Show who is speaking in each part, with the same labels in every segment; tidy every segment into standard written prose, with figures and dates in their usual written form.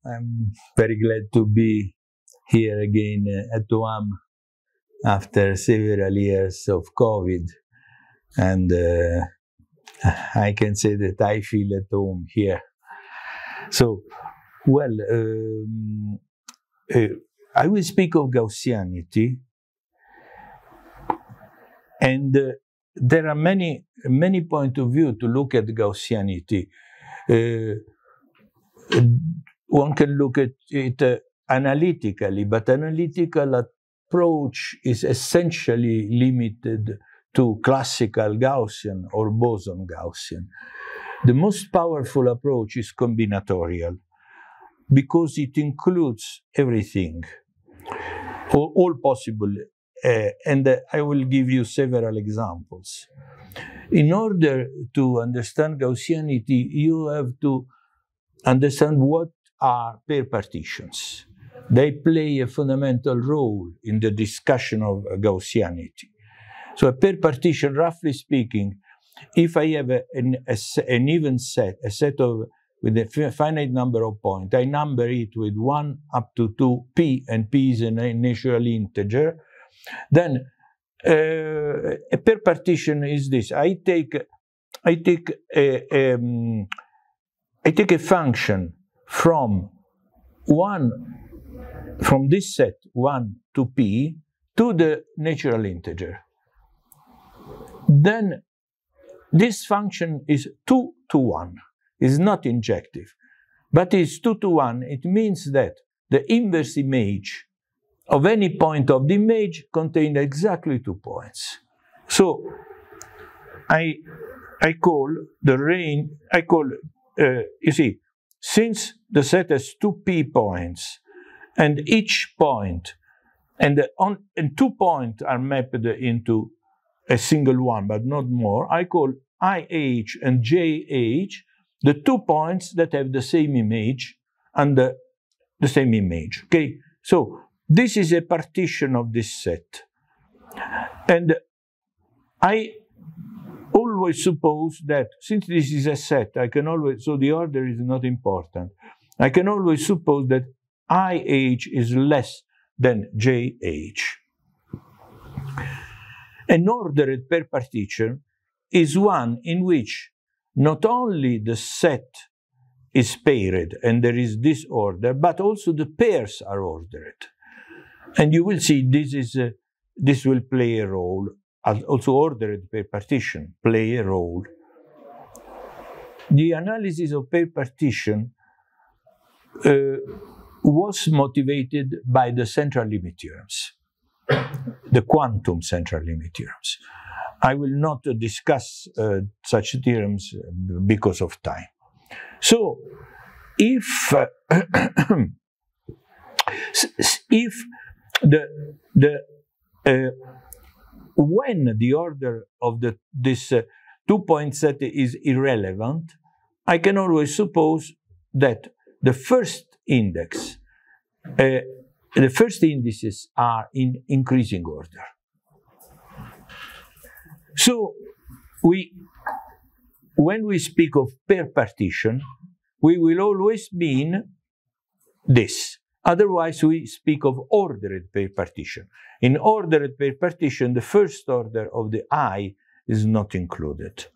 Speaker 1: I'm very glad to be here again at UAM after several years of COVID, and I can say that I feel at home here. So, well, I will speak of gaussianity, and there are many points of view to look at gaussianity. One can look at it analytically, but analytical approach is essentially limited to classical Gaussian or boson Gaussian. The most powerful approach is combinatorial, because it includes everything, all possible, and I will give you several examples. In order to understand Gaussianity, you have to understand what are pair partitions. They play a fundamental role in the discussion of Gaussianity. So a pair partition, roughly speaking, if I have an even set, a set of with a finite number of points, I number it with 1 up to 2p, and p is a natural integer, then a pair partition is this. I take a function from this set 1 to p to the natural integer. Then this function is 2 to 1. It's not injective, but it's 2 to 1. It means that the inverse image of any point of the image contains exactly 2 points. So I call the range, you see, since the set has 2p points, and each point, and 2 points are mapped into a single one, but not more, I call IH and JH the 2 points that have the same image and the same image. Okay, so this is a partition of this set, and I always suppose that since this is a set, I can always, so the order is not important, I can always suppose that IH is less than JH. An ordered pair partition is one in which not only the set is paired and there is this order, but also the pairs are ordered. And you will see this will play a role. Also ordered pair partition play a role. The analysis of pair partition was motivated by the central limit theorems, the quantum central limit theorems. I will not discuss such theorems because of time. So, if when the order of this 2-point set is irrelevant, I can always suppose that the first index, the first indices are in increasing order. So, when we speak of pair partition, we will always mean this. Otherwise, we speak of ordered pair partition. In ordered pair partition, the first order of the I is not included.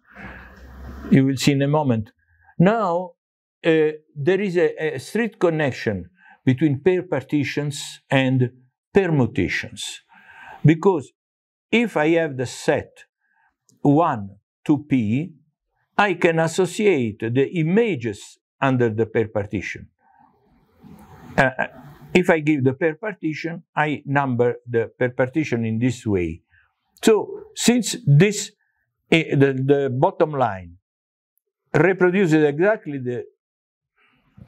Speaker 1: You will see in a moment. Now, there is a strict connection between pair partitions and permutations. Because if I have the set 1 to p, I can associate the images under the pair partition. If I give the pair partition, I number the pair partition in this way. So, since this, the bottom line reproduces exactly the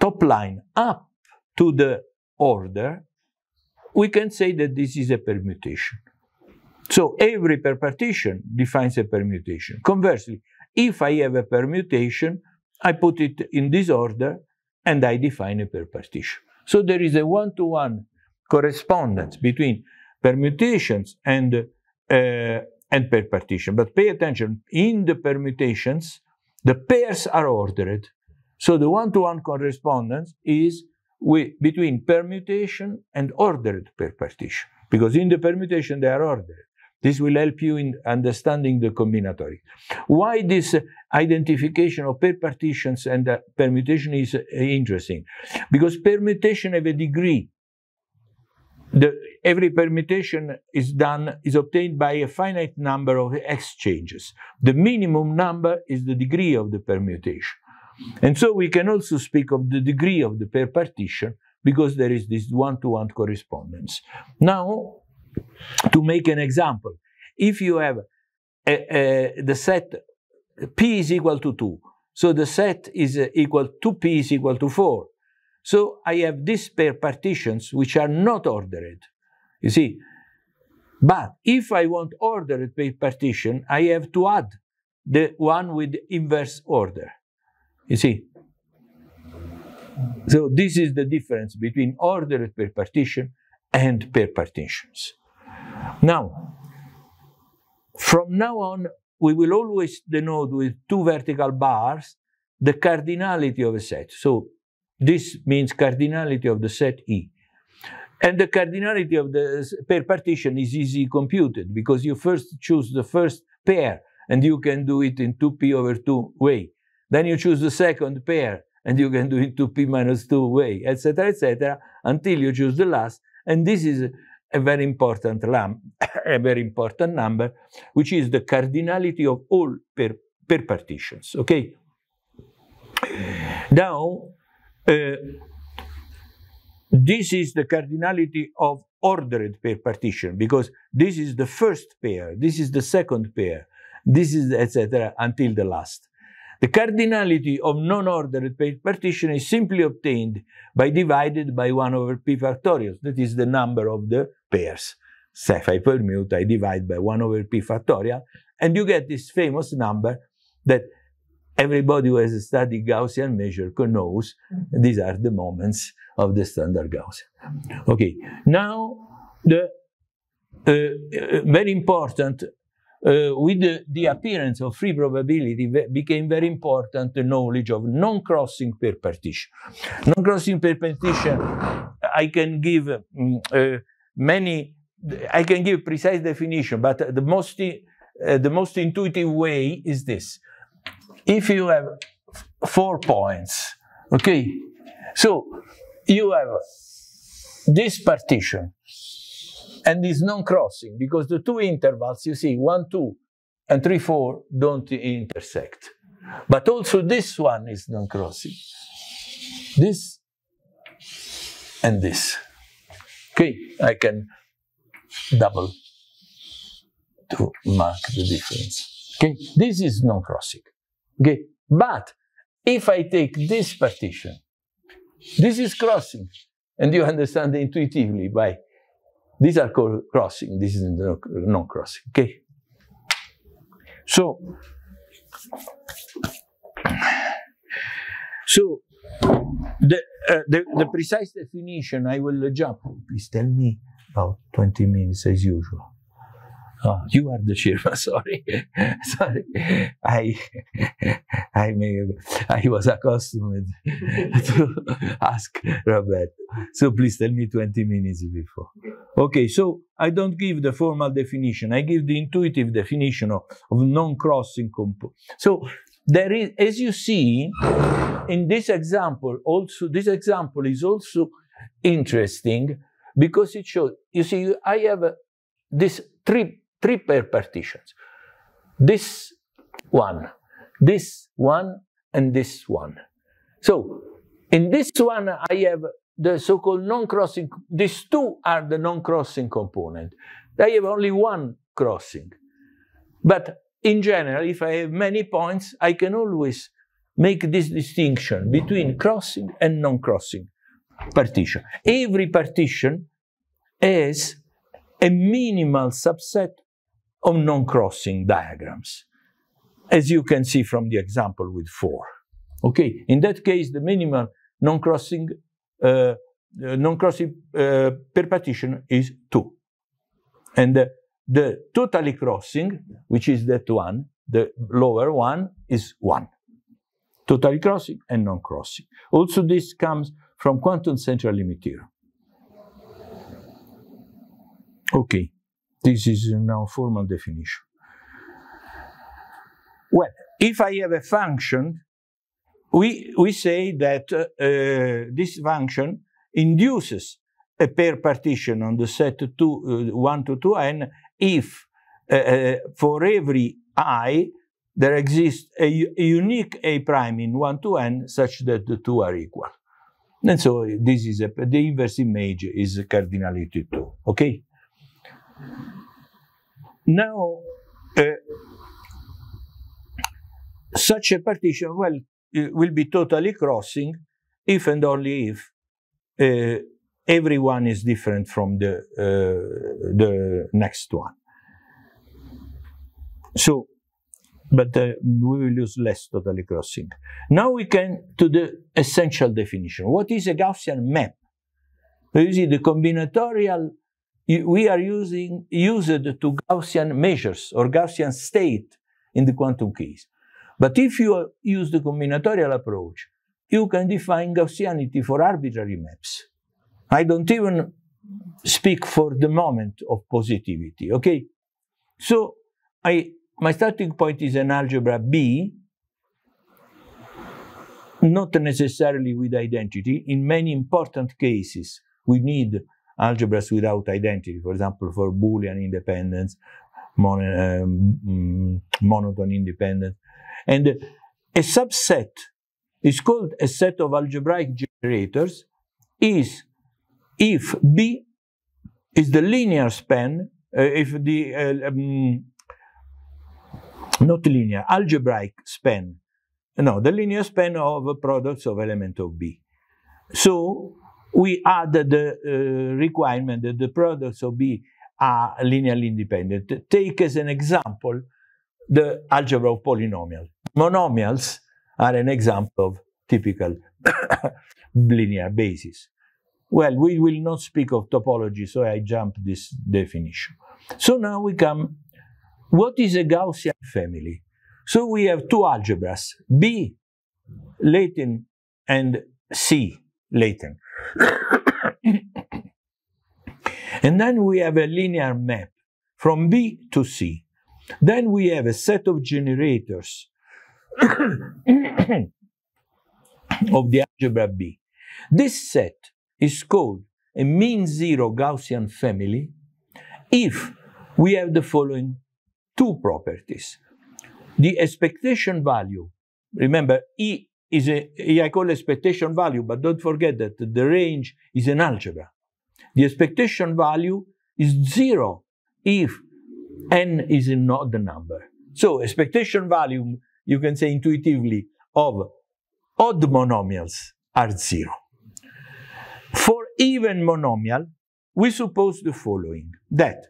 Speaker 1: top line up to the order, we can say that this is a permutation. So, every pair partition defines a permutation. Conversely, if I have a permutation, I put it in this order and I define a pair partition. So there is a one-to-one correspondence between permutations and pair partition. But pay attention, in the permutations, the pairs are ordered. So the one-to-one correspondence is between permutation and ordered perpartition, because in the permutation they are ordered. This will help you in understanding the combinatorial. Why this identification of perpartitions and permutation is interesting? Because permutation have a degree. Every permutation is obtained by a finite number of exchanges. The minimum number is the degree of the permutation. And so we can also speak of the degree of the perpartition because there is this one-to-one correspondence. Now, to make an example, if you have the set P is equal to 2, so the set is equal to P is equal to 4. So I have these perpartitions which are not ordered, you see. But if I want ordered perpartition, I have to add the one with inverse order, you see. So this is the difference between ordered perpartition and perpartitions. Now, from now on, we will always denote with two vertical bars the cardinality of a set. So this means cardinality of the set E. And the cardinality of the perpartition is easily computed because you first choose the first pair and you can do it in 2p over 2 way. Then you choose the second pair and you can do it 2p minus 2 way, etc., until you choose the last. And this is a very important number, which is the cardinality of all perpartitions. Okay. Now, this is the cardinality of ordered perpartition because this is the first pair, this is the second pair, this is etc. until the last. The cardinality of non-ordered perpartition is simply obtained by divided by 1 over p factorial. That is the number of the pairs. So if I permute, I divide by 1 over p factorial, and you get this famous number that everybody who has studied Gaussian measure knows. These are the moments of the standard Gaussian. Okay, now the very important, with the appearance of free probability became very important the knowledge of non-crossing perpartition. Non-crossing perpartition, I can give I can give precise definition, but the most intuitive way is this. If you have 4 points, okay, so you have this partition and this non-crossing, because the two intervals, you see, 1, 2, and 3, 4 don't intersect. But also this one is non-crossing. This and this. Okay, I can double to mark the difference. Okay, this is non-crossing. Okay, but if I take this partition, this is crossing, and you understand intuitively by these are called crossing, this is non-crossing. Okay, so the precise definition I will jump. Please tell me about 20 minutes as usual. Oh, you are the chairman, sorry. Sorry. I was accustomed to ask Robert. So please tell me 20 minutes before. Okay, so I don't give the formal definition. I give the intuitive definition of non-crossing component. So there is, as you see, in this example, also, this example is also interesting because it shows, you see, I have this three perpartitions. This one, and this one. So in this one, I have the so-called non-crossing. These two are the non-crossing component. I have only one crossing. But in general, if I have many points, I can always make this distinction between crossing and non-crossing partition. Every partition has a minimal subset of non-crossing diagrams, as you can see from the example with 4. Okay, in that case, the minimal non-crossing perpartition is 2, and the totally crossing, which is that one, the lower one, is 1. totally crossing and non-crossing. Also, this comes from quantum central limit theorem. Okay, this is now formal definition. Well, if I have a function, we say that this function induces a pair partition on the set 1 to 2n if for every I there exists a unique A prime in 1 to n such that the two are equal. And so this is the inverse image is cardinality 2. Okay? Now, such a partition, well, will be totally crossing if and only if everyone is different from the next one. So, but we will use less totally crossing. Now we can to the essential definition. What is a Gaussian map? You see, the combinatorial we are used to Gaussian measures or Gaussian state in the quantum case. But if you use the combinatorial approach, you can define Gaussianity for arbitrary maps. I don't even speak for the moment of positivity, okay? So my starting point is an algebra B, not necessarily with identity. In many important cases, we need algebras without identity, for example, for Boolean independence, monotone independence. And a subset is called a set of algebraic generators is if B is the linear span, if the, not linear, algebraic span, no, the linear span of products of element of B. So we add the requirement that the products of B are linearly independent. Take as an example the algebra of polynomials. Monomials are an example of typical linear basis. Well, we will not speak of topology, so I jump this definition. So now we come, what is a Gaussian family? So we have two algebras, B latent and C latent. And then we have a linear map from B to C. Then we have a set of generators of the algebra B. This set is called a mean zero Gaussian family if we have the following two properties. The expectation value, remember E is I call expectation value, but don't forget that the range is an algebra. The expectation value is 0 if n is an odd number. So expectation value, you can say intuitively, of odd monomials are 0. For even monomial, we suppose the following, that,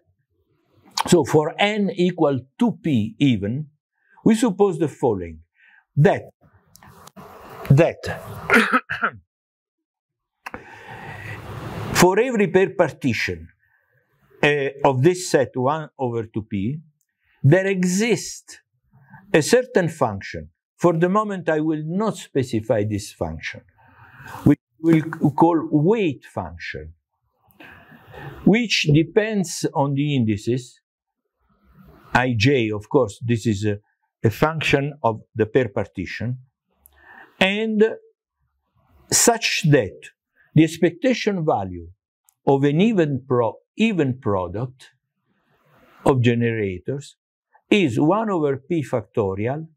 Speaker 1: so for n equal to p even, we suppose the following, that for every pair partition of this set 1 over 2p, there exists a certain function. For the moment, I will not specify this function, which we will call weight function, which depends on the indices, ij, of course, this is a function of the pair partition, and such that the expectation value of an even product of generators is 1 over p factorial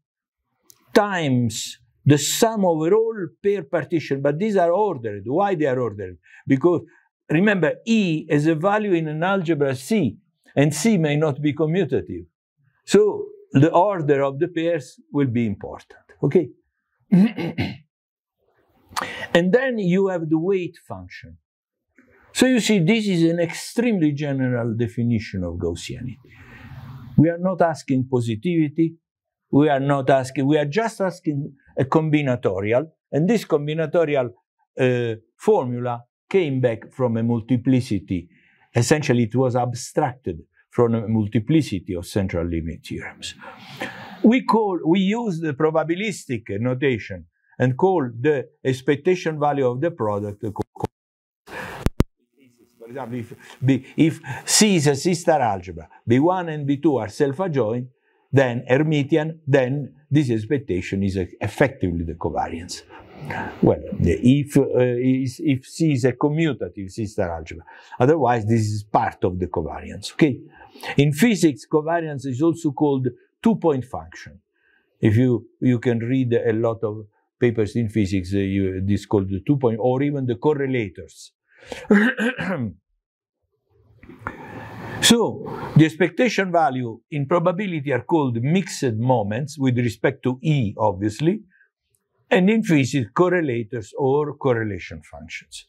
Speaker 1: times the sum over all pair partition, but these are ordered. Why they are ordered? Because remember, E is a value in an algebra C, and C may not be commutative. So the order of the pairs will be important, okay? And then you have the weight function. So you see, this is an extremely general definition of Gaussianity. We are not asking positivity. We are just asking a combinatorial. And this combinatorial formula came back from a multiplicity. Essentially, it was abstracted from a multiplicity of central limit theorems. We use the probabilistic notation and call the expectation value of the product. For example, if C is a C-star algebra, B1 and B2 are self-adjoint, then Hermitian, then this expectation is effectively the covariance. Well, if C is a commutative C-star algebra, otherwise this is part of the covariance. Okay. In physics, covariance is also called two-point function. If you can read a lot of papers in physics, this is called the two-point, or even the correlators. So the expectation value in probability are called mixed moments with respect to E, obviously, and in physics, correlators or correlation functions.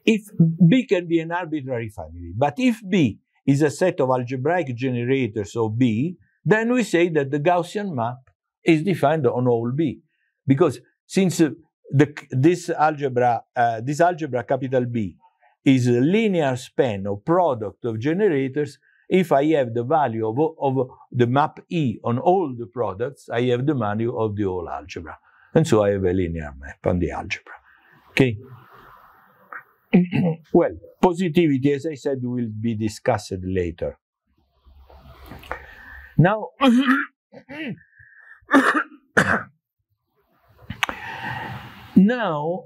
Speaker 1: If B can be an arbitrary family, but if B is a set of algebraic generators of B, then we say that the Gaussian map is defined on all B, because since this algebra capital B is a linear span or product of generators, if I have the value of the map E on all the products, I have the value of the whole algebra. And so I have a linear map on the algebra. Okay? Well, positivity, as I said, will be discussed later. Now, now,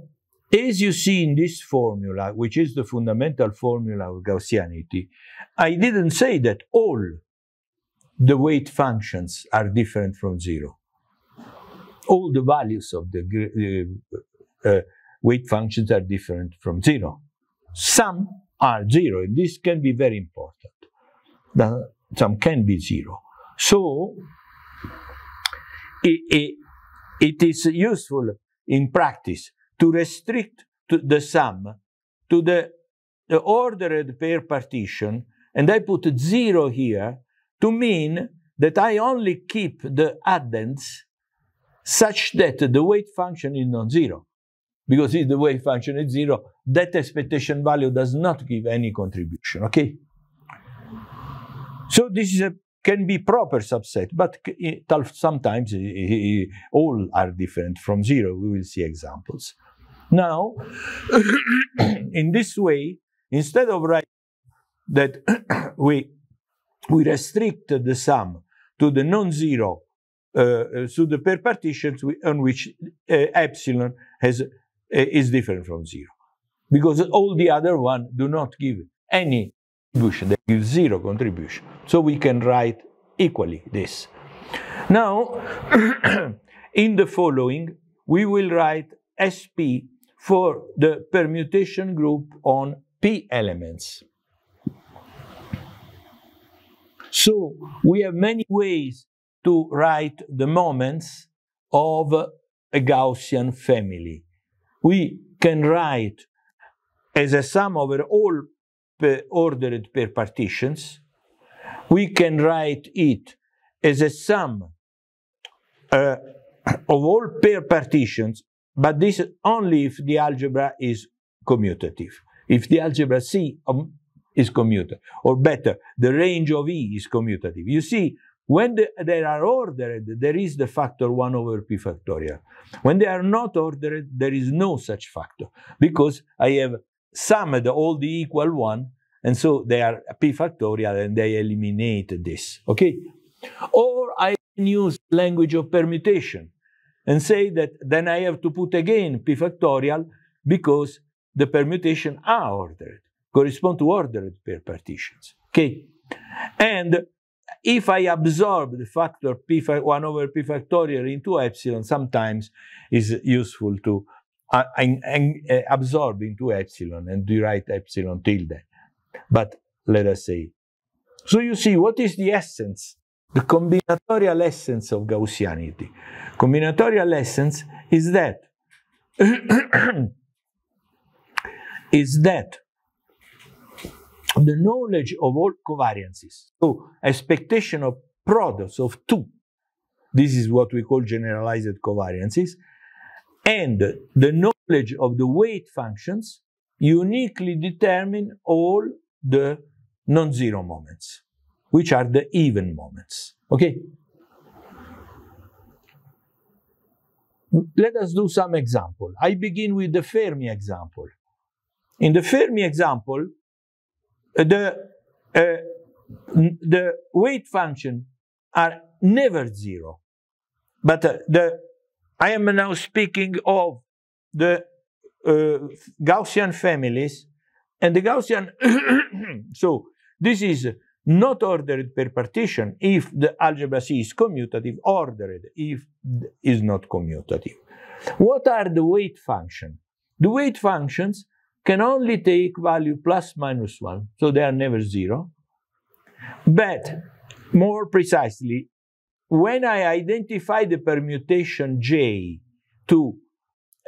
Speaker 1: as you see in this formula, which is the fundamental formula of Gaussianity, I didn't say that all the weight functions are different from zero. All the values of the weight functions are different from zero. Some are zero, and this can be very important. Some can be zero. So, it is useful in practice to restrict the sum to the ordered pair partition, and I put 0 here to mean that I only keep the addends such that the weight function is non-zero. Because if the weight function is 0, that expectation value does not give any contribution, okay? So this is can be proper subset, but sometimes all are different from 0. We will see examples. Now, in this way, instead of writing that we restrict the sum to the non-zero, to the pair partitions on which epsilon is different from 0. Because all the other ones do not give any contribution, they give 0 contribution. So we can write equally this. Now, in the following, we will write SP for the permutation group on P elements. So we have many ways to write the moments of a Gaussian family. We can write as a sum over all ordered pair partitions. We can write it as a sum of all pair partitions, but this only if the algebra is commutative. If the algebra C is commutative, or better, the range of E is commutative. You see, when they are ordered, there is the factor 1 over P factorial. When they are not ordered, there is no such factor, because I have summed all the equal one, and so they are P factorial, and they eliminate this, okay? Or I can use language of permutation and say that then I have to put again P factorial because the permutation are ordered, correspond to ordered pair partitions, okay? And if I absorb the factor 1 over P factorial into epsilon, sometimes is useful to absorb into epsilon and rewrite epsilon tilde. But let us say. So you see, what is the essence? The combinatorial essence of Gaussianity. Combinatorial essence is that the knowledge of all covariances, so expectation of products of 2, this is what we call generalized covariances, and the knowledge of the weight functions uniquely determine all the non-zero moments. which are the even moments. Okay? Let us do some example. I begin with the Fermi example. In the Fermi example, the weight functions are never zero. But I am now speaking of the Gaussian families, and the Gaussian, so this is not ordered per partition if the algebra C is commutative, ordered if is not commutative. What are the weight functions? The weight functions can only take value plus minus 1, so they are never zero. But more precisely, when I identify the permutation J to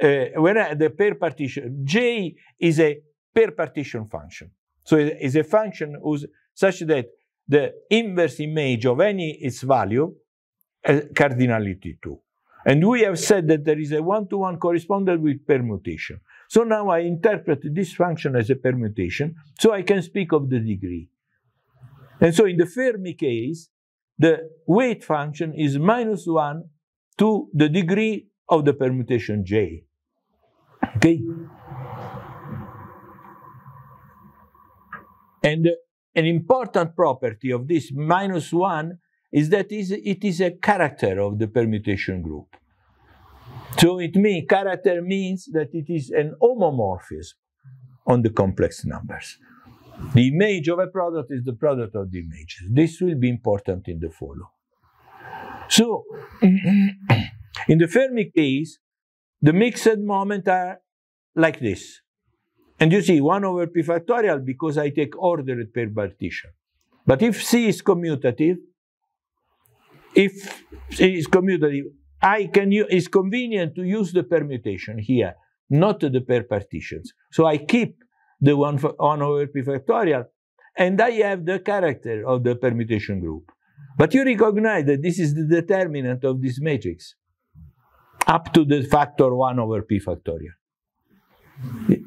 Speaker 1: the per partition, J is a per partition function. So it is a function whose such that the inverse image of any its value has cardinality 2. And we have said that there is a one-to-one correspondence with permutation. So now I interpret this function as a permutation, so I can speak of the degree. And so in the Fermi case, the weight function is minus 1 to the degree of the permutation J. Okay? And an important property of this minus 1 is that it is a character of the permutation group. So character means that it is an homomorphism on the complex numbers. The image of a product is the product of the images. This will be important in the follow. So, in the Fermi case, the mixed moments are like this. And you see 1 over p factorial because I take ordered per partition. But if C is commutative, it's convenient to use the permutation here, not the per partitions. So I keep the 1 over p factorial, and I have the character of the permutation group. But you recognize that this is the determinant of this matrix, up to the factor 1 over p factorial.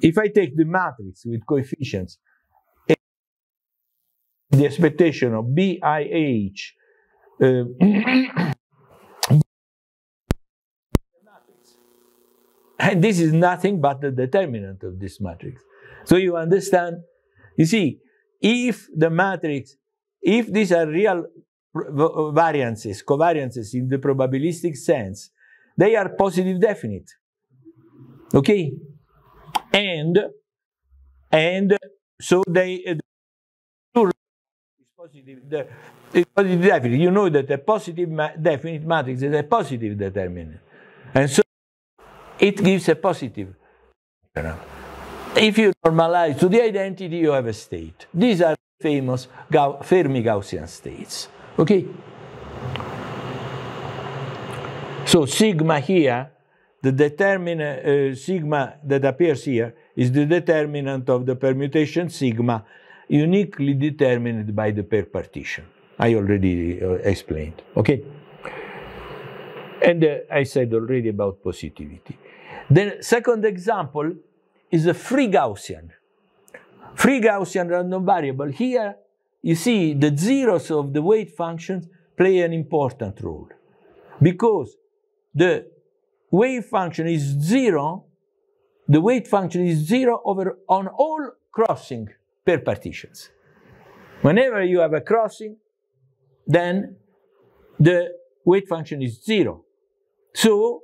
Speaker 1: If I take the matrix with coefficients, the expectation of BIH, and this is nothing but the determinant of this matrix. So you understand? You see, if the matrix, if these are real variances, covariances in the probabilistic sense, they are positive definite. Okay? And so they is positive definite. You know that a positive definite matrix is a positive determinant. And so it gives a positive. If you normalize to the identity, you have a state. These are famous Fermi Gaussian states. Okay? So sigma here, the determinant sigma that appears here is the determinant of the permutation sigma, uniquely determined by the per partition. I already explained. Okay? And I said already about positivity. The second example is a free Gaussian. Free Gaussian random variable. Here, you see the zeros of the weight functions play an important role. Because the wave function is 0, the weight function is 0 over on all crossing per partitions. Whenever you have a crossing, then the weight function is 0. So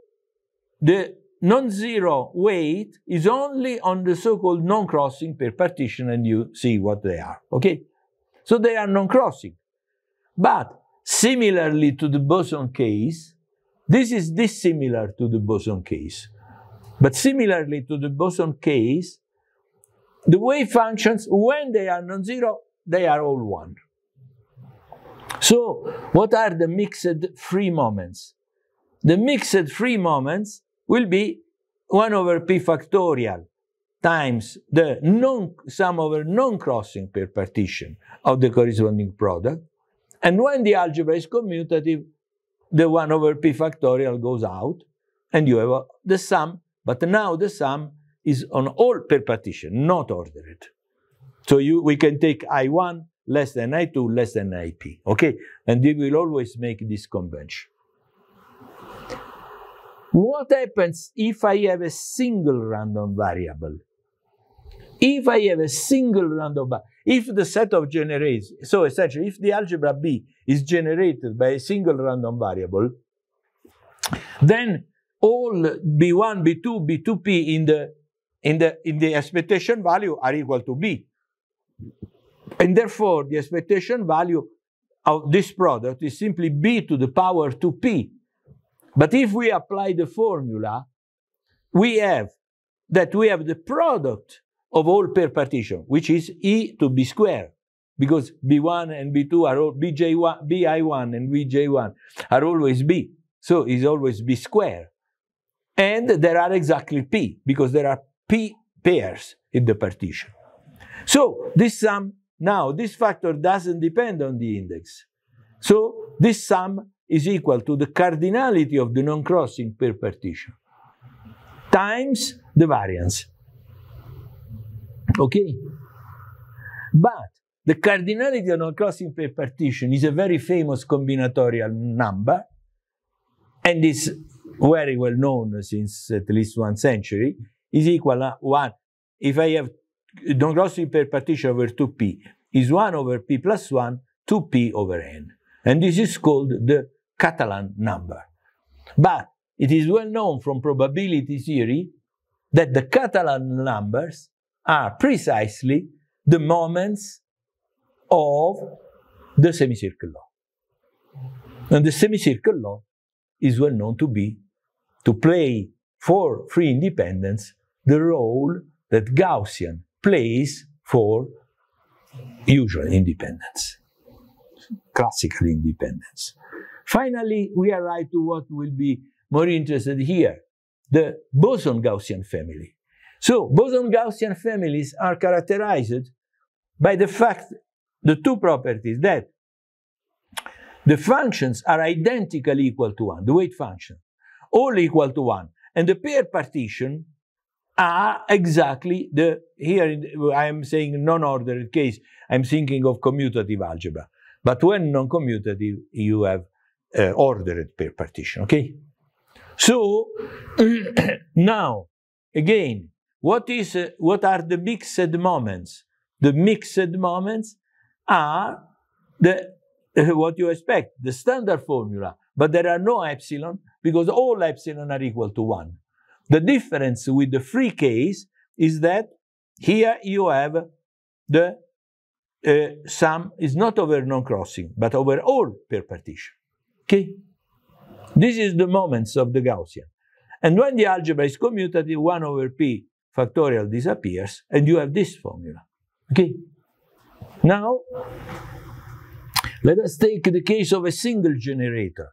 Speaker 1: the non-zero weight is only on the so-called non-crossing per partition, and you see what they are. Okay? So they are non-crossing. But similarly to the boson case, this is dissimilar to the boson case. But similarly to the boson case, the wave functions, when they are non-zero, they are all 1. So what are the mixed free moments? The mixed free moments will be 1 over p factorial times the sum over non-crossing per partition of the corresponding product. And when the algebra is commutative, the 1 over p factorial goes out, and you have the sum, but now the sum is on all per partition, not ordered. So we can take I1 less than I2 less than IP. Okay, and we will always make this convention. What happens if I have a single random variable? If I have a single random variable, if the set of generates, so essentially if the algebra B is generated by a single random variable, then all B1, B2, B2P in the expectation value are equal to B. And therefore, the expectation value of this product is simply B to the power 2P. But if we apply the formula, we have the product of all pair partition, which is E to B squared, because B1 and B2 are all BJ1, BI1 and BJ1 are always B. So it's always B squared. And there are exactly P, because there are P pairs in the partition. So this sum, now this factor doesn't depend on the index. So this sum is equal to the cardinality of the non-crossing pair partition times the variance. Okay? But the cardinality of non-crossing pair partition is a very famous combinatorial number, and is very well known since at least 1 century, is equal to 1. If I have non-crossing pair partition over 2P, is 1 over P plus 1, 2P over N. And this is called the Catalan number. But it is well known from probability theory that the Catalan numbers are precisely the moments of the semicircle law. And the semicircle law is well known to play for free independence the role that Gaussian plays for usual independence, classical independence. Finally, we arrive to what will be more interested here, the boson Gaussian family. So boson Gaussian families are characterized by the fact, the two properties that the functions are identically equal to 1, the weight function, all equal to 1, and the pair partition are exactly the, here I am saying non-ordered case, I'm thinking of commutative algebra, but when non-commutative you have ordered pair partition, okay? So now, again, what are the mixed moments? The mixed moments are what you expect, the standard formula, but there are no epsilon because all epsilon are equal to 1. The difference with the free case is that here you have the sum is not over non-crossing, but over all pair partition. Okay? This is the moments of the Gaussian. And when the algebra is commutative, 1 over P factorial disappears, and you have this formula. Okay? Now, let us take the case of a single generator.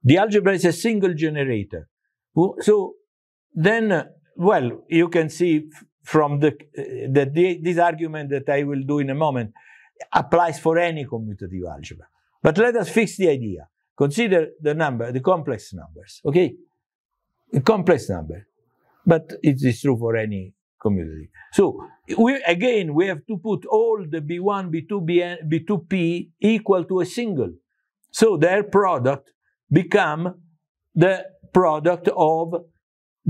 Speaker 1: The algebra is a single generator. So then, well, you can see from this argument that I will do in a moment applies for any commutative algebra. But let us fix the idea. Consider the complex numbers, okay? A complex number. But it is true for any commutative. So we have to put all the B1, B2, B2P equal to a single. So their product become the product of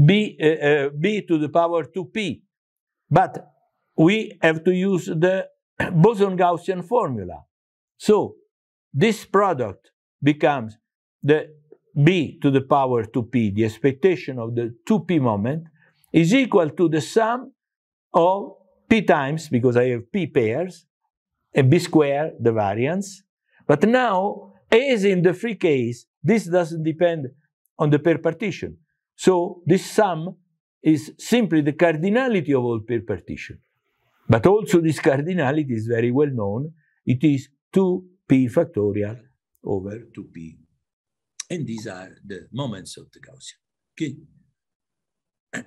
Speaker 1: B to the power 2P. But we have to use the boson-Gaussian formula. So this product becomes the B to the power 2P, the expectation of the 2P moment, is equal to the sum of P times, because I have P pairs, and B squared, the variance. But now, as in the free case, this doesn't depend on the pair partition. So this sum is simply the cardinality of all pair partition. But also this cardinality is very well known. It is 2P factorial over 2P. And these are the moments of the Gaussian. Okay?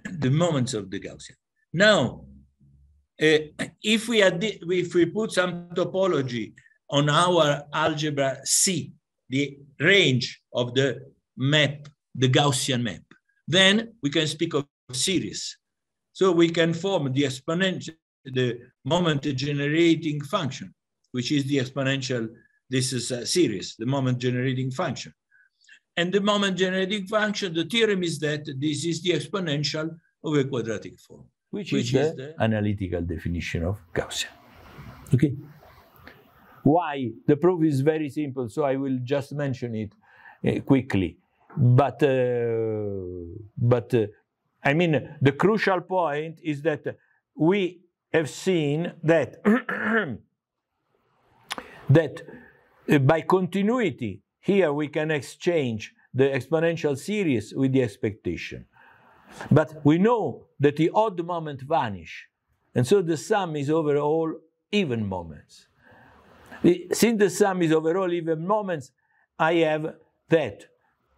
Speaker 1: The moments of the Gaussian. Now, if we put some topology on our algebra C, the range of the map, the Gaussian map, then we can speak of series. So we can form the exponential, the moment generating function which is the exponential, this is a series, the moment generating function. And the moment generating function, the theorem is that this is the exponential of a quadratic form, which is the analytical definition of Gaussian. Okay. Why? The proof is very simple, so I will just mention it quickly. But I mean, the crucial point is that we have seen that that by continuity, here we can exchange the exponential series with the expectation. But we know that the odd moment vanish, and so the sum is over all even moments. Since the sum is over all even moments, I have that.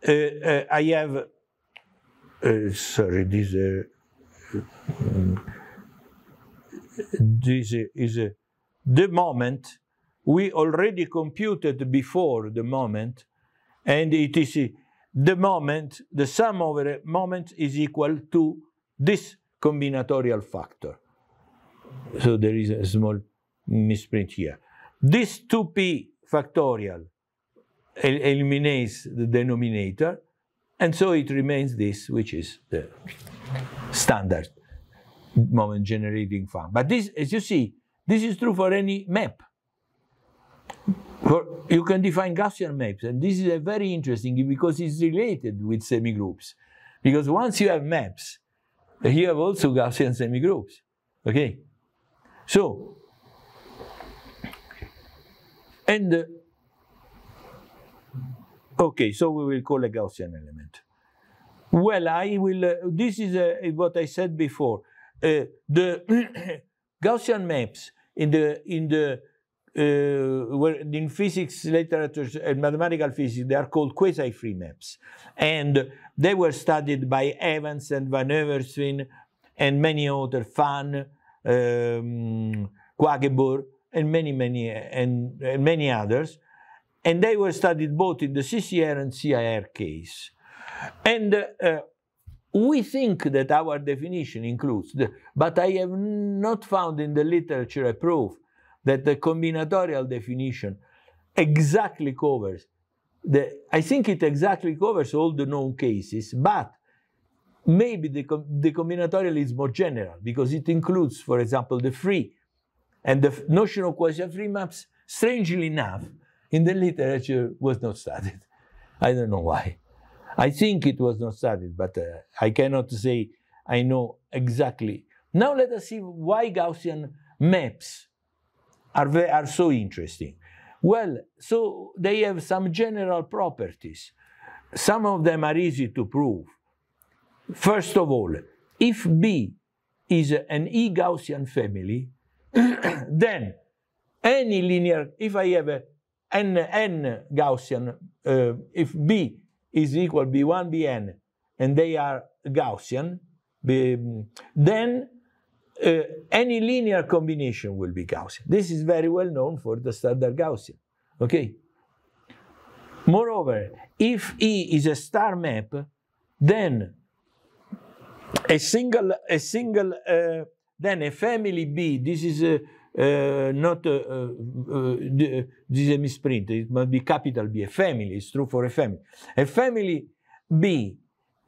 Speaker 1: I have, sorry, this is the moment we already computed before the moment, and it is the moment, the sum over moment is equal to this combinatorial factor. So there is a small misprint here. This 2p factorial eliminates the denominator, and so it remains this, which is the standard moment generating function. But this, as you see, this is true for any map. You can define Gaussian maps, and this is very interesting because it's related with semigroups. Because once you have maps, you have also Gaussian semigroups. Okay? So, and okay, so we will call a Gaussian element. Well, I will, this is what I said before. The Gaussian maps in physics literature and mathematical physics, they are called quasi-free maps. And they were studied by Evans and Van Everswijn and many others, Fan, Quagebor, and many others. And they were studied both in the CCR and CIR case. And we think that our definition includes, but I have not found in the literature a proof that the combinatorial definition exactly covers I think it exactly covers all the known cases, but maybe the combinatorial is more general because it includes, for example, the free. And the notion of quasi-free maps, strangely enough, in the literature was not studied. I don't know why. I think it was not studied, but I cannot say I know exactly. Now let us see why Gaussian maps are so interesting. Well, so they have some general properties. Some of them are easy to prove. First of all, if B is an E-Gaussian family, then any linear, if I have a n Gaussian, if B is equal B1, Bn, and they are Gaussian, then any linear combination will be Gaussian. This is very well known for the standard Gaussian. Okay. Moreover, if E is a star map, then then a family B. This is not this is a misprint. It must be capital B. A family is true for a family. A family B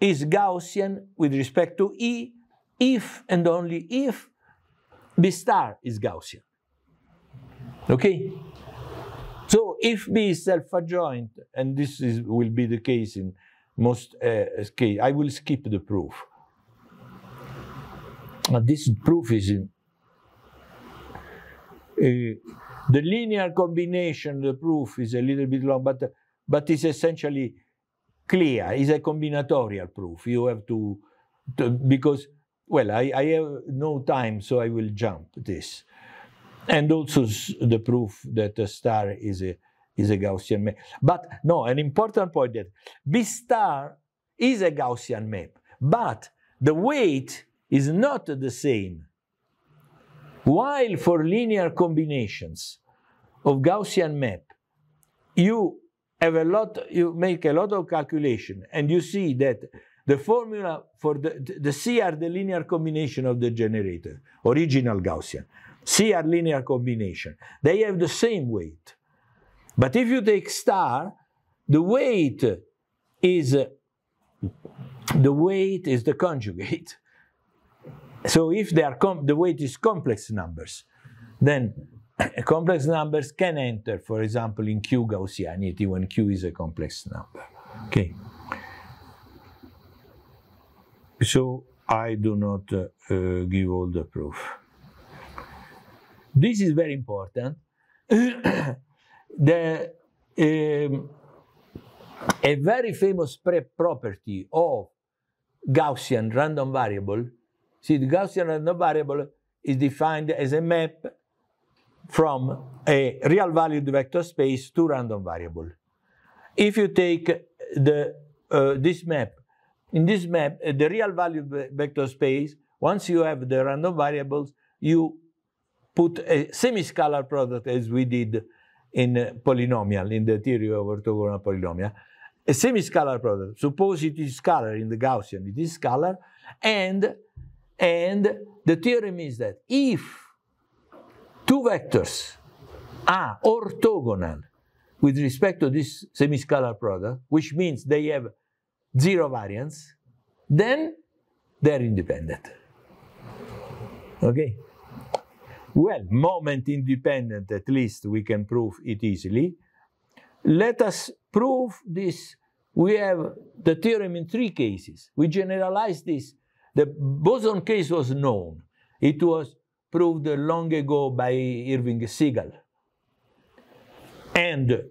Speaker 1: is Gaussian with respect to E if and only if B star is Gaussian. Okay? So if B is self-adjoint, and this will be the case in most cases, I will skip the proof. This proof is the linear combination, the proof is a little bit long, but it's essentially clear. It's a combinatorial proof. You have to because, well, I have no time, so I will jump this. And also the proof that a star is a Gaussian map. But no, an important point that B star is a Gaussian map, but the weight is not the same. While for linear combinations of Gaussian map, you make a lot of calculation, and you see that the formula for the C are the linear combination of the generator, original Gaussian. C are linear combination. They have the same weight. But if you take star, the weight is the conjugate. So if they are the weight is complex numbers, then complex numbers can enter, for example, in Q gaussianity when Q is a complex number. Okay. So I do not give all the proof. This is very important. A very famous property of Gaussian random variable. See, the Gaussian random variable is defined as a map from a real valued vector space to random variable. If you take this map, in this map, the real valued vector space, once you have the random variables, you put a semi-scalar product as we did in polynomial, in the theory of orthogonal polynomial. A semi-scalar product. Suppose it is scalar in the Gaussian, it is scalar, and the theorem is that if two vectors are orthogonal with respect to this semi-scalar product, which means they have zero variance, then they're independent. Okay? Well, moment independent, at least we can prove it easily. Let us prove this. We have the theorem in 3 cases. We generalized this. The boson case was known. It was proved long ago by Irving Segal. And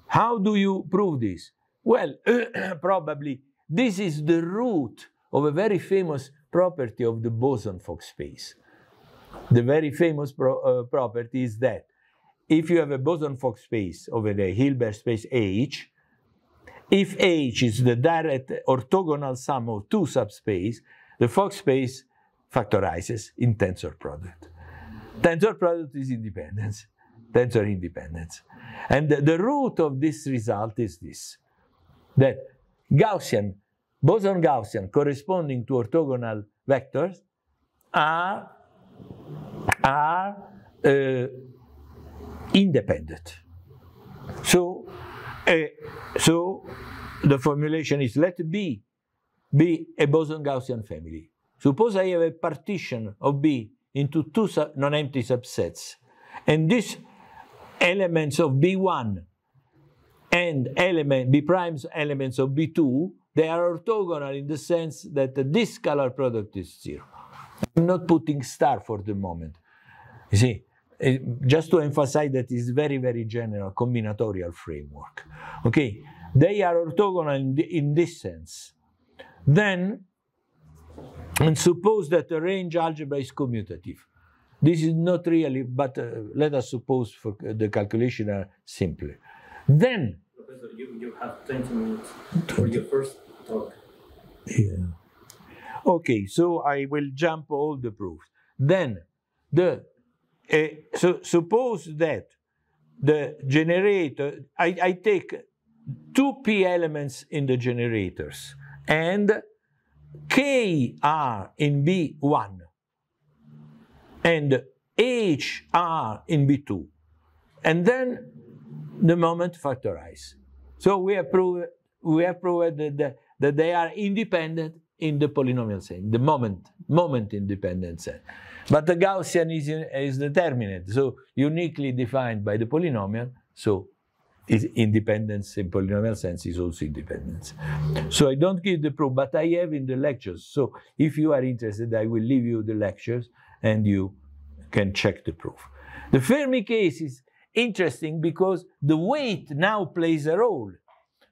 Speaker 1: how do you prove this? Well, probably this is the root of a very famous property of the boson-Fock space. The very famous property is that if you have a boson-Fock space over the Hilbert space H, if H is the direct orthogonal sum of 2 subspaces, the Fock space factorizes in tensor product. Tensor product is independence, tensor independence. And the root of this result is this, that Gaussian, boson-Gaussian corresponding to orthogonal vectors are independent. So the formulation is let B be a boson-Gaussian family. Suppose I have a partition of B into 2 non-empty subsets, and these elements of B1 and B primes elements of B2, they are orthogonal in the sense that this scalar product is 0. I'm not putting star for the moment. You see, just to emphasize that it's very, very general combinatorial framework. Okay, they are orthogonal in this sense. Then, and suppose that the range algebra is commutative. This is not really, but let us suppose for the calculation are simpler. Then,
Speaker 2: Professor, you have 20 minutes for your first talk.
Speaker 1: Yeah. Okay, so I will jump all the proofs. Then, so suppose that the generator, I take 2 p elements in the generators, and k are in B1, and h are in B2, and then the moment factorize. So we have proved that they are independent in the polynomial sense, the moment independent sense. But the Gaussian is determinate, so uniquely defined by the polynomial, so is independence in polynomial sense is also independence. So I don't give the proof, but I have in the lectures. So if you are interested, I will leave you the lectures and you can check the proof. The Fermi case is interesting because the weight now plays a role,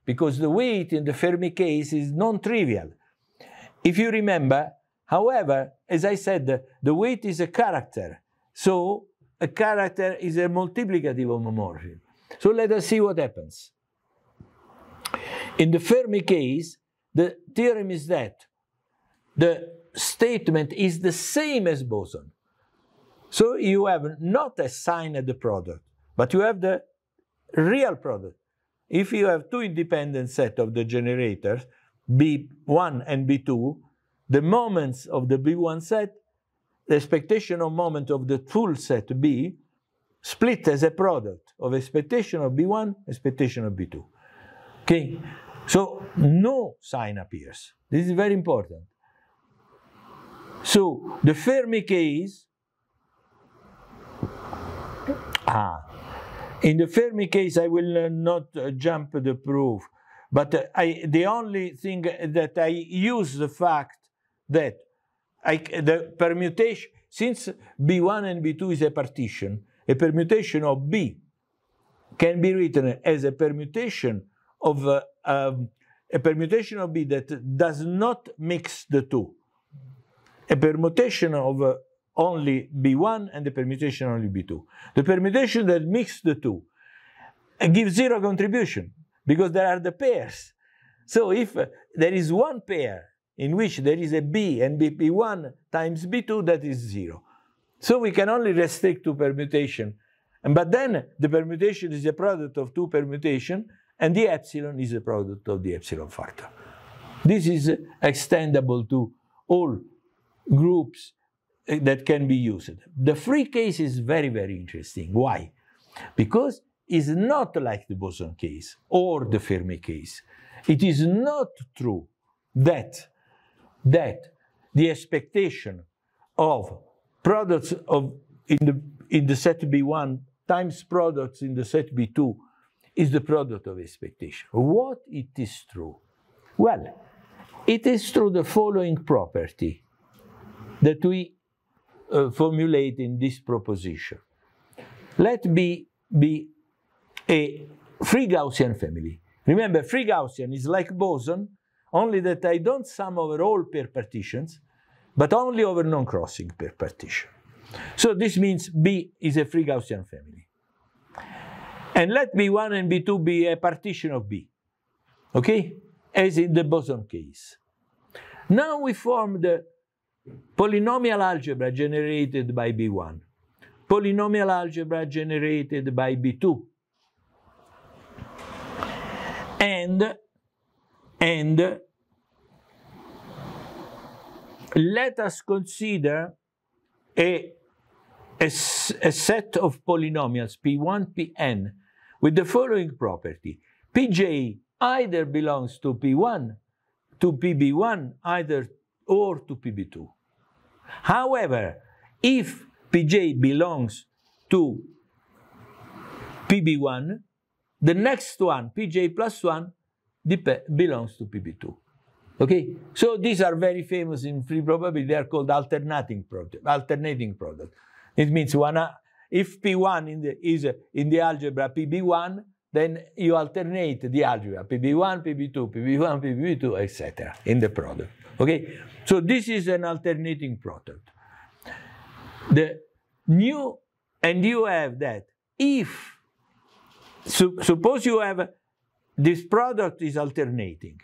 Speaker 1: because the weight in the Fermi case is non-trivial. If you remember, however, as I said, the weight is a character. So a character is a multiplicative homomorphism. So let us see what happens. In the Fermi case, the theorem is that the statement is the same as boson. So you have not a sign at the product, but you have the real product. If you have 2 independent sets of the generators, B1 and B2, the moments of the B1 set the expectation of moment of the full set B split as a product of expectation of B1, expectation of B2. Okay? So no sign appears. This is very important. So the Fermi case, in the Fermi case, I will not jump the proof, but the only thing that I use the fact that the permutation, since B1 and B2 is a partition, a permutation of B can be written as a permutation of B that does not mix the two. A permutation of only B1 and the permutation only B2. The permutation that mixes the two gives zero contribution because there are the pairs. So if there is one pair in which there is a B and B1 times B2, that is zero. So we can only restrict to permutation. But then the permutation is a product of two permutations, and the epsilon is a product of the epsilon factor. This is extendable to all groups that can be used. The free case is very, very interesting. Why? Because it's not like the boson case or the Fermi case. It is not true that the expectation of products in the set B1 times products in the set B2 is the product of expectation. What it is true? Well, it is through the following property that we formulate in this proposition. Let B be a free Gaussian family. Remember, free Gaussian is like boson, only that I don't sum over all pair partitions, but only over non-crossing pair partition. So this means B is a free Gaussian family. And let B1 and B2 be a partition of B, okay? As in the boson case. Now we form the polynomial algebra generated by B1, polynomial algebra generated by B2, and let us consider a set of polynomials P1, Pn, with the following property. Pj either belongs to P1, to PB1, or to PB2. However, if Pj belongs to PB1, the next one, Pj plus 1, belongs to PB2. Okay? So these are very famous in free probability. They are called alternating product. It means if P1 is in the algebra PB1, then you alternate the algebra PB1, PB2, PB1, PB2, etc. in the product. Okay? So this is an alternating product. And you have that if, suppose you have this product is alternating,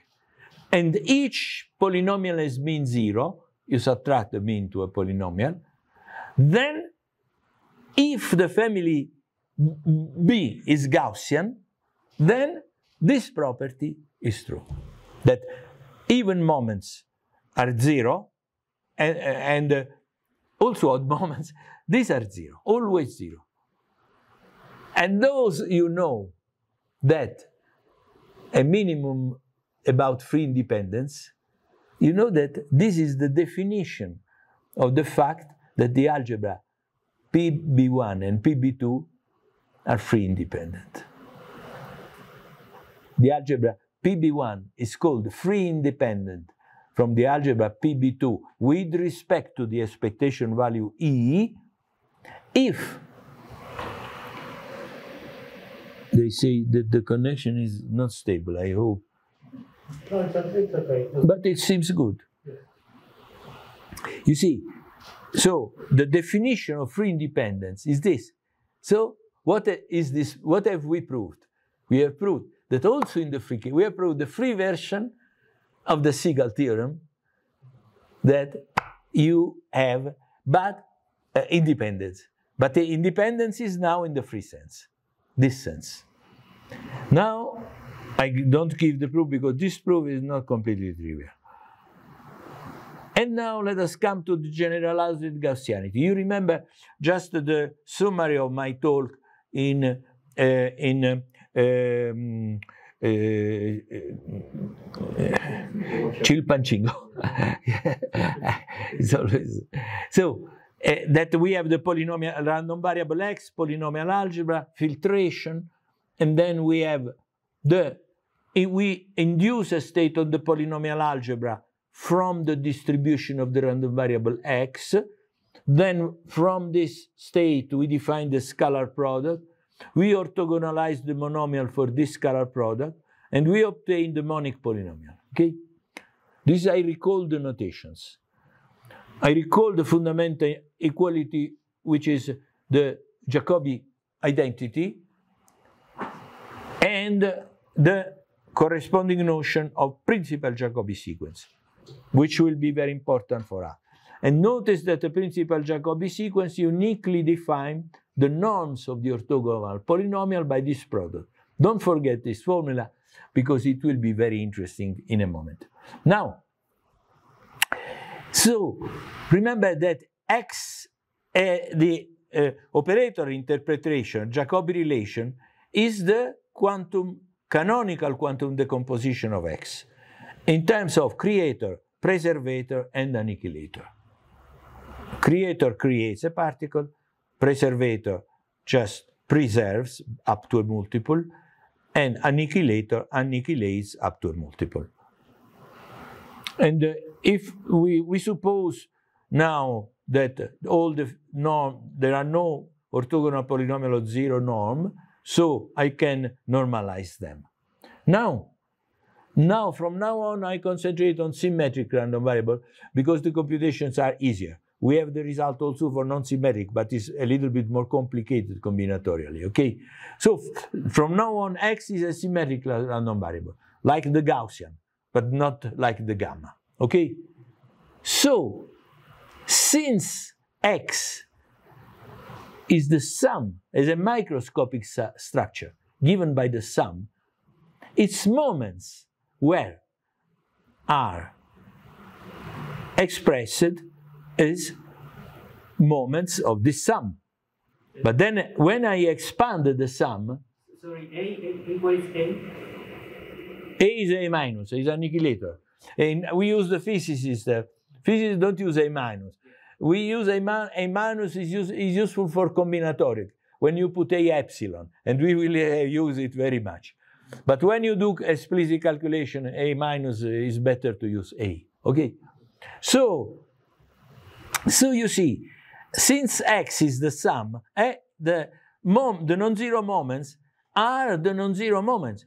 Speaker 1: and each polynomial has mean 0, you subtract the mean to a polynomial, then if the family B is Gaussian, then this property is true. That even moments are 0, and also odd moments, these are 0, always 0. And those you know that a minimum about free independence, you know that this is the definition of the fact that the algebra PB1 and PB2 are free independent. The algebra PB1 is called free independent from the algebra PB2 with respect to the expectation value E if they say that the connection is not stable, I hope.
Speaker 3: No, it's okay.
Speaker 1: But it seems good. You see, so the definition of free independence is this. So what is this? What have we proved? We have proved that also in the free case, we have proved the free version of the Seagal theorem that you have independence. But the independence is now in the free sense, this sense. Now, I don't give the proof because this proof is not completely trivial. And now let us come to the generalized gaussianity. You remember just the summary of my talk in Chilpancingo. It's always so that we have the polynomial random variable x, polynomial algebra, filtration, and then we have we induce a state of the polynomial algebra from the distribution of the random variable x. Then from this state we define the scalar product. We orthogonalize the monomial for this scalar product, and we obtain the monic polynomial. Okay? This I recall the notations. I recall the fundamental equality, which is the Jacobi identity, and the corresponding notion of principal Jacobi sequence, which will be very important for us. And notice that the principal Jacobi sequence uniquely defines the norms of the orthogonal polynomial by this product. Don't forget this formula, because it will be very interesting in a moment. Now, so remember that X, the operator interpretation, Jacobi relation, is the canonical quantum decomposition of X in terms of creator, preservator, and annihilator. Creator creates a particle, preservator just preserves up to a multiple, and annihilator annihilates up to a multiple. And if we suppose now that there are no orthogonal polynomial of zero norm, so I can normalize them. Now, from now on, I concentrate on symmetric random variable because the computations are easier. We have the result also for non-symmetric, but it's a little bit more complicated combinatorially, okay? So from now on, X is a symmetric random variable, like the Gaussian, but not like the gamma, okay? So, since X is the sum, as a microscopic structure given by the sum, its moments where are expressed as moments of this sum. But then when I expand the sum,
Speaker 2: sorry, what is A?
Speaker 1: A is A minus, is annihilator. And we use the physicists. Physicists don't use A minus. We use A minus is useful for combinatorial, when you put A epsilon, and we will use it very much. But when you do explicit calculation, A minus is better to use A, okay? So you see, since X is the sum, the non-zero moments are the non-zero moments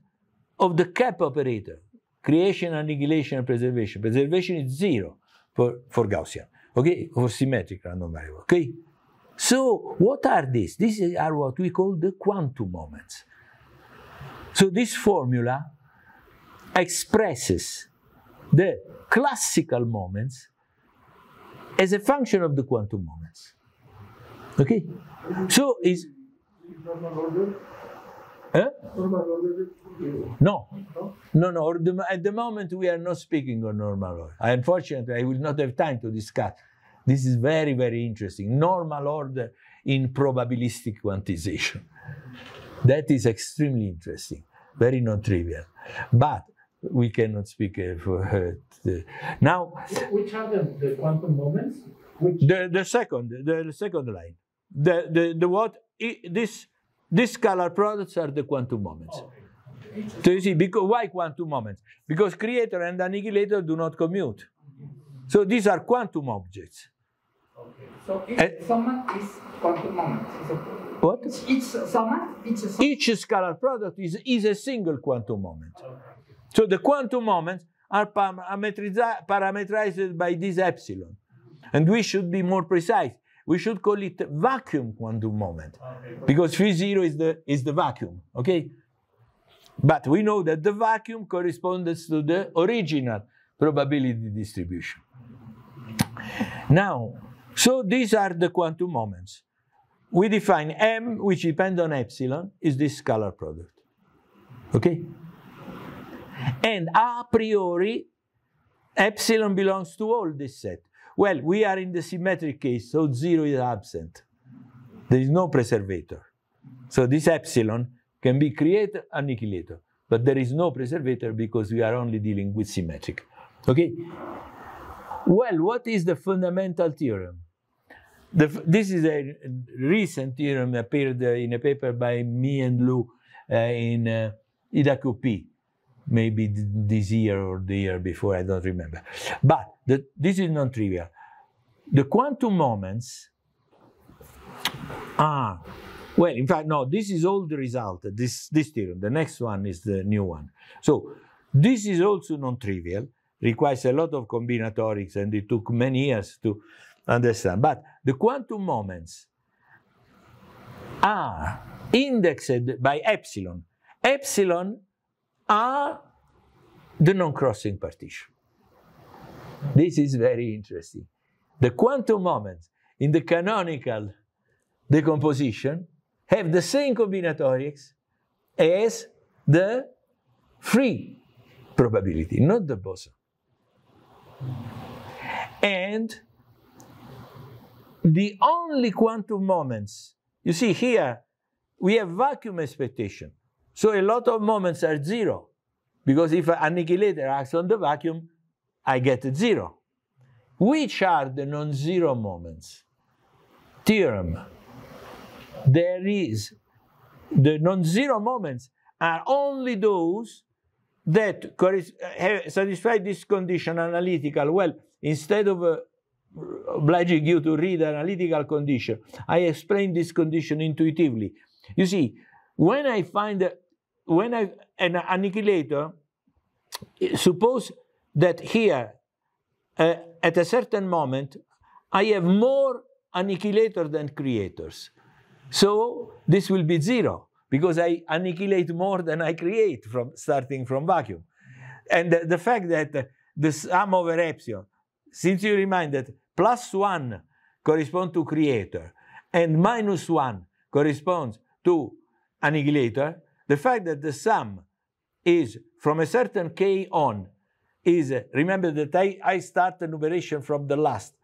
Speaker 1: of the cap operator, creation, annihilation, and preservation. Preservation is zero for Gaussian, okay, for symmetric random variable, okay? So what are these? These are what we call the quantum moments. So this formula expresses the classical moments as a function of the quantum moments. Okay? So is
Speaker 3: normal order?
Speaker 1: Normal order? No. At the moment we are not speaking on normal order. Unfortunately, I will not have time to discuss. This is very, very interesting. Normal order in probabilistic quantization. That is extremely interesting, very non-trivial. But we cannot speak for now.
Speaker 3: Which are the quantum moments?
Speaker 1: The second line. These scalar products are the quantum moments. Okay. So you see, why quantum moments? Because creator and annihilator do not commute. So these are quantum objects.
Speaker 4: Okay. So each summa is quantum moment.
Speaker 1: What?
Speaker 4: Each summa?
Speaker 1: Each scalar product is a single quantum moment. Okay. So the quantum moments are parameterized by this epsilon. And we should be more precise. We should call it vacuum quantum moment. Okay. Because phi zero is the vacuum, okay? But we know that the vacuum corresponds to the original probability distribution. Now, so these are the quantum moments. We define M, which depends on epsilon, is this scalar product. Okay? And a priori, epsilon belongs to all this set. Well, we are in the symmetric case, so 0 is absent. There is no preservator. So this epsilon can be creator, annihilator, but there is no preservator because we are only dealing with symmetric. Okay? Well, what is the fundamental theorem? This is a recent theorem, appeared in a paper by me and Lou in IDAQP, maybe this year or the year before, I don't remember. But this is non-trivial. The quantum moments are, well, in fact, no, this is all the result, this theorem. The next one is the new one. So this is also non-trivial, requires a lot of combinatorics, and it took many years to understand. But the quantum moments are indexed by epsilon. Epsilon are the non-crossing partition. This is very interesting. The quantum moments in the canonical decomposition have the same combinatorics as the free probability, not the boson. And the only quantum moments, you see here, we have vacuum expectation. So a lot of moments are 0, because if an annihilator acts on the vacuum, I get 0. Which are the non-zero moments? Theorem. There is, the non-zero moments are only those that satisfy this condition analytical. Well, instead of obliging you to read analytical condition, I explain this condition intuitively. You see, when I find an annihilator, suppose that here, at a certain moment, I have more annihilator than creators. So this will be 0, because I annihilate more than I create starting from vacuum. And the fact that the sum over epsilon, since you remind that +1 corresponds to creator and -1 corresponds to annihilator, the fact that the sum is from a certain k on is, remember that I start the numeration from the last.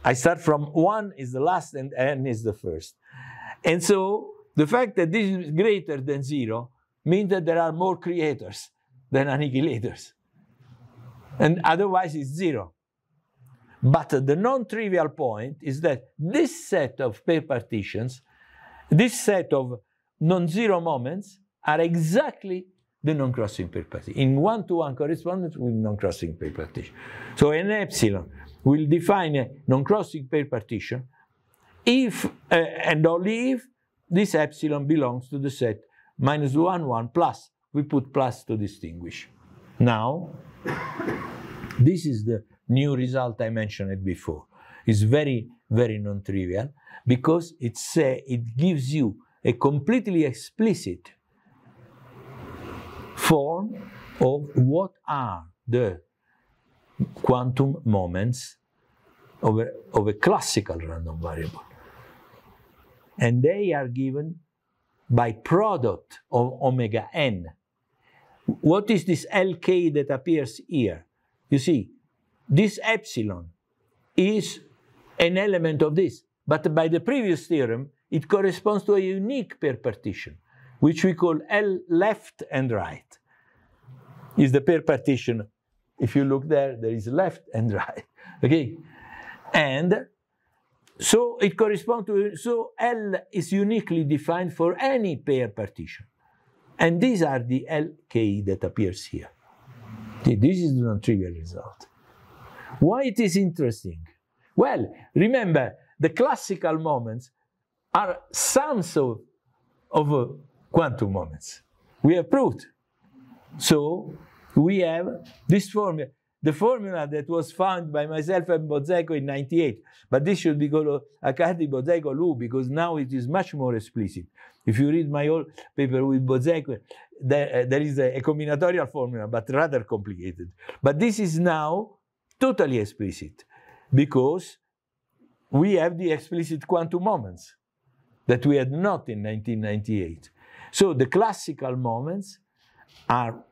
Speaker 1: I start from 1 is the last and n is the first. And so the fact that this is greater than 0 means that there are more creators than annihilators. And otherwise it's 0. But the non-trivial point is that this set of pair partitions, this set of non-zero moments, are exactly the non-crossing pair partition, in one-to-one correspondence with non-crossing pair partition. So an epsilon will define a non-crossing pair partition if and only if this epsilon belongs to the set -1, 1, plus. We put plus to distinguish. Now, this is the new result I mentioned before. It's very, very non-trivial because it gives you a completely explicit form of what are the quantum moments of a classical random variable. And they are given by product of omega n. What is this Lk that appears here? You see, this epsilon is an element of this, but by the previous theorem, it corresponds to a unique pair partition, which we call L left and right. Is the pair partition, if you look there, there is left and right, okay? And so it corresponds to, so L is uniquely defined for any pair partition. And these are the Lk that appears here. Okay, this is the non-trivial result. Why it is interesting? Well, remember, the classical moments are sums of quantum moments. We have proved. So we have this formula, the formula that was found by myself and Bozzecco in '98. But this should be called Accardi, Bozzecco, Lu, because now it is much more explicit. If you read my old paper with Bozzecco, there is a combinatorial formula, but rather complicated. But this is now totally explicit, because we have the explicit quantum moments that we had not in 1998. So the classical moments are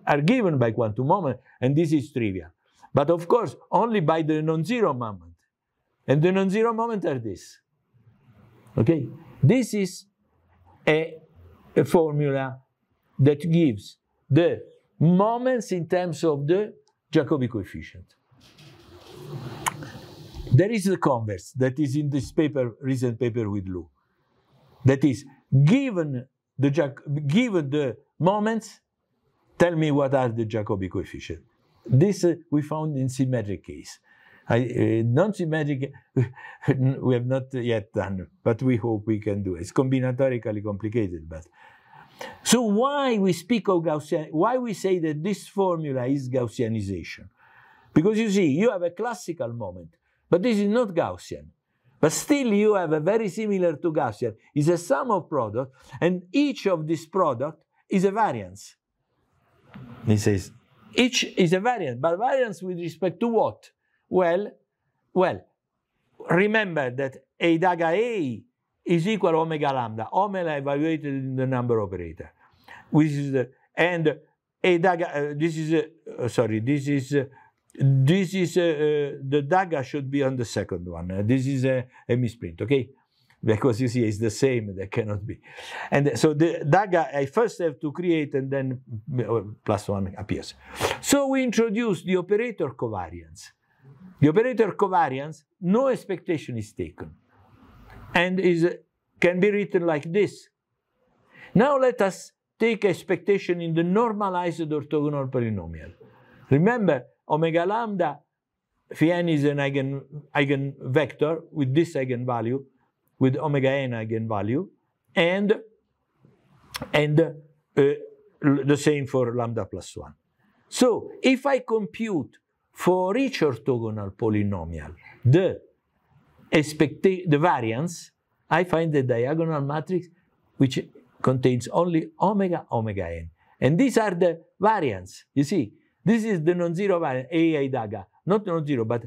Speaker 1: are given by quantum moment, and this is trivial. But of course, only by the non-zero moment. And the non-zero moment are this. Okay? This is a formula that gives the moments in terms of the Jacobi coefficient. There is the converse that is in this paper, recent paper with Lou. That is, given the moments, tell me what are the Jacobi coefficients. This we found in symmetric case. Non-symmetric, we have not yet done, but we hope we can do it. It's combinatorically complicated, but. So why we speak of Gaussian, why we say that this formula is Gaussianization? Because you see, you have a classical moment, but this is not Gaussian. But still you have a very similar to Gaussian. It's a sum of products, and each of this product is a variance. He says, each is a variance, but variance with respect to what? Well, remember that A daga A is equal to omega lambda. Omega evaluated in the number operator, which is the, and A daga. This is the daga should be on the second one. This is a misprint, okay? Because you see it's the same, that cannot be. And so the daga I first have to create, and then plus one appears. So we introduce the operator covariance. The operator covariance, no expectation is taken, and can be written like this. Now let us take expectation in the normalized orthogonal polynomial. Remember, omega lambda phi n is an eigenvector with this eigenvalue, with omega n eigenvalue, and the same for lambda plus 1. So if I compute for each orthogonal polynomial the variance, I find the diagonal matrix which contains only omega, omega n. And these are the variants. You see, this is the non-zero variant, A daga. Not non-zero, but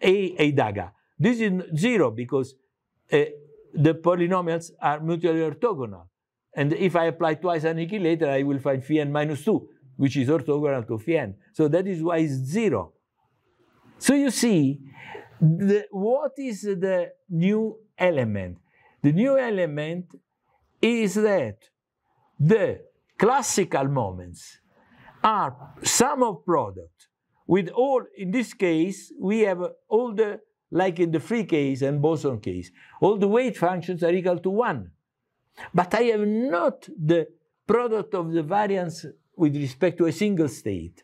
Speaker 1: A daga. This is 0 because the polynomials are mutually orthogonal. And if I apply twice annihilator, I will find phi n minus 2, which is orthogonal to phi n. So that is why it's 0. So you see, what is the new element? The new element is that the classical moments are sum of product with all, in this case, we have all the, like in the free case and boson case, all the weight functions are equal to 1. But I have not the product of the variance with respect to a single state,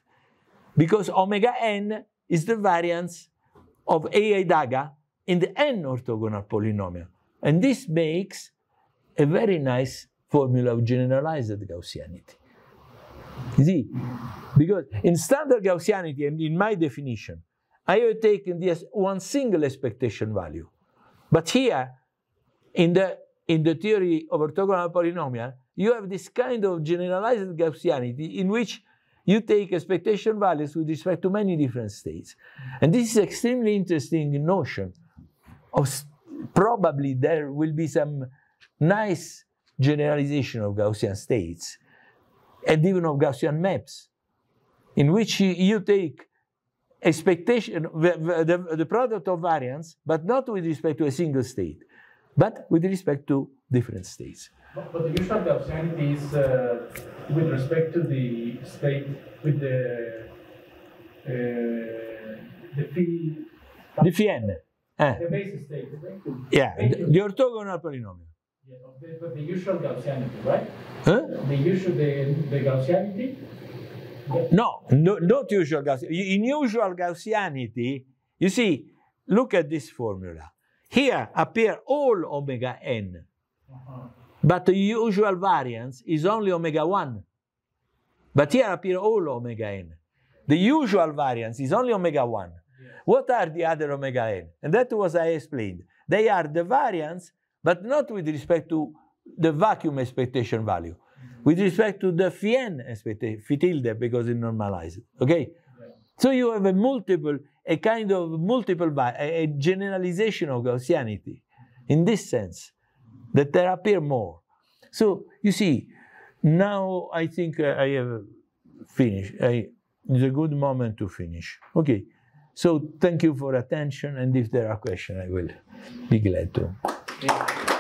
Speaker 1: because omega n is the variance of A daga in the n orthogonal polynomial. And this makes a very nice formula of generalized gaussianity. You see, because in standard gaussianity and in my definition, I have taken this one single expectation value. But here, in the theory of orthogonal polynomial, you have this kind of generalized gaussianity in which you take expectation values with respect to many different states. And this is extremely interesting notion. Probably there will be some nice generalization of Gaussian states and even of Gaussian maps, in which you take expectation, the product of variance, but not with respect to a single state, but with respect to different states.
Speaker 3: But the usual Gaussianity is with respect to the state, with the phi.
Speaker 1: The phi n.
Speaker 3: The basic state, right?
Speaker 1: Yeah, the orthogonal polynomial.
Speaker 3: Yeah, but the usual Gaussianity, right?
Speaker 1: Huh?
Speaker 3: The Gaussianity?
Speaker 1: No, not usual Gaussianity. In usual Gaussianity, you see, look at this formula. Here appear all omega n. But the usual variance is only omega 1. But here appear all omega n. The usual variance is only omega 1. Yeah. What are the other omega n? And that was I explained. They are the variance, but not with respect to the vacuum expectation value. With respect to the phi n expectation, phi tilde, because it's normalized. Okay? Yeah. So you have a kind of a generalization of Gaussianity in this sense, that there appear more. So you see, now I think I have finish. It's a good moment to finish. Okay, so thank you for attention, and if there are questions, I will be glad to.